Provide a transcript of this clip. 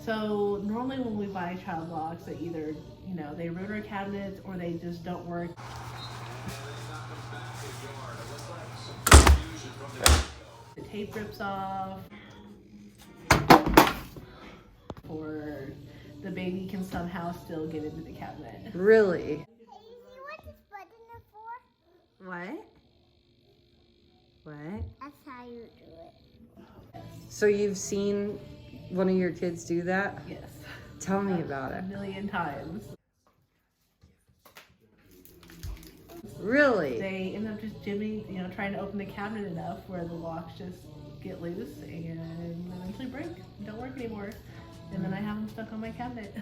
So normally when we buy child locks, they either, they ruin our cabinets or they just don't work. The tape rips off, or the baby can somehow still get into the cabinet. Really? Hey, you see what this button is for? What? What? That's how you do it. So you've seen one of your kids do that? Yes. Tell me about A it. million times. Really? They end up just jimmying, trying to open the cabinet enough where the locks just get loose and eventually break, don't work anymore. And then I have them stuck on my cabinet.